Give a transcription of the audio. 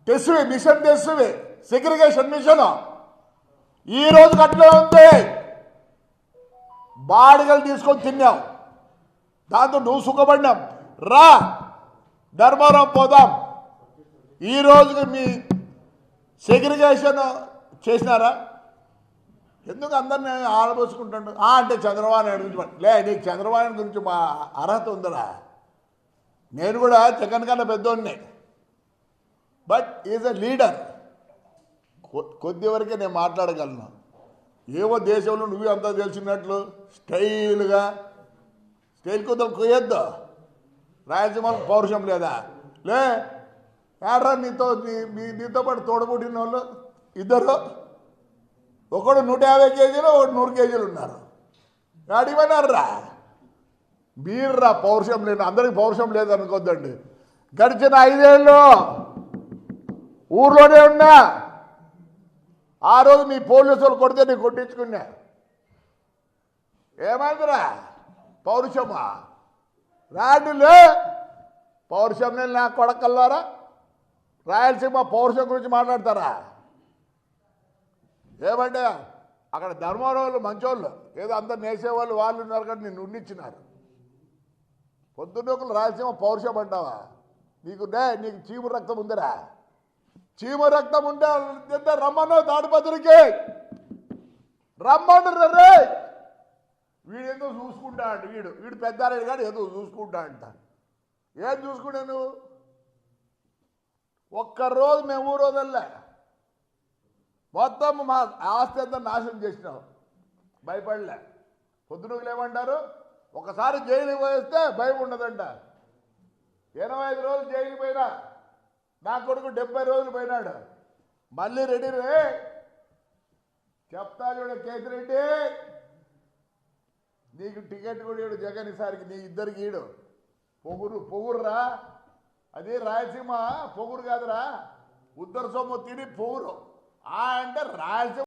తెస్సువి machine తెస్సువి segregation machine ఈ రోజు అట్లే ఉంది. బాడిగలు తీసుకొని తిన్నాం, దాంతో నువ్వు సుఖపడినాం. రా ధర్మవరం పోదాం. ఈ రోజుకి మీ సెగ్రిగేషన్ చేసినారా? ఎందుకు అందరిని ఆడబోసుకుంటాడు? అంటే చంద్రబాబు నాయుడు గురించి లే, నీకు చంద్రబాబు నాయుడు గురించి మా అర్హత ఉందరా? నేను కూడా జగన్ కన్నా పెద్దోడిని, బట్ ఈజ్ ఎ లీడర్. కొద్ది వరకే నేను మాట్లాడగలను. ఏవో దేశంలో నువ్వు అంతా తెలిసినట్లు స్టైల్గా స్టైల్ కుదలు కొయ్యొద్దు. రాయలసీమకు పౌరుషం లేదా? లే ఏడ్రా నీతో పాటు తోడబుట్టిన వాళ్ళు ఇద్దరు, ఒకడు 150 కేజీలు, ఒకడు 100 కేజీలు ఉన్నారు. అడిగిపోయినారా మీర్రా? పౌరుషం లేదు, అందరికి పౌరుషం లేదు అనుకోద్దండి. గడిచిన 5 ఏళ్ళు ఊర్లోనే ఉన్నా. ఆ రోజు మీ పోలీసులు కొడితే నేను కొట్టించుకున్నా. ఏమైందిరా? పౌరుషమా? రాడులే పౌరుషం నేను నా కొడకల్లారా. రాయలసీమ పౌరుషం గురించి మాట్లాడతారా? ఏమంటే అక్కడ ధర్మవరం వాళ్ళు మంచోళ్ళు, ఏదో అందరు నేసేవాళ్ళు వాళ్ళు ఉన్నారు కానీ నిన్ను ఉండిచ్చినారు. పొద్దున్నొకలు రాయలసీమ పౌరుషం అంటావా? నీకు చీము రక్తం ఉందిరా? చీము రక్తం ఉంటే రమ్మను తాడిపత్రికి రమ్మను రే. వీడు ఏదో చూసుకుంటా అంట, వీడు పెద్దారెడ్డి కానీ ఏదో చూసుకుంటా అంట. ఏం చూసుకుంటా నువ్వు? ఒక్కరోజు మేము ఊరోదల్లే, మొత్తం మా ఆస్తి అంతా నాశనం చేసినావు. భయపడలే. పొద్దునకులు ఏమంటారు? ఒకసారి జైలుకి పోయేస్తే భయం ఉండదంట. 85 రోజులు జైలుకి పోయినా, నా కొడుకు 70 రోజులు పోయినాడు. మళ్ళీ రెడీ రే చెప్తా చూడ కేతిరెడ్డి, నీకు టికెట్ కూడా ఇడు జగన్ ఈసారికి, నీ ఇద్దరికి ఈడు. పొగురురా, అది రాయలసీమ పొగురు కాదురా. ఉత్తర సొమ్ము తిని పొగురు అంటే రాయలసీమ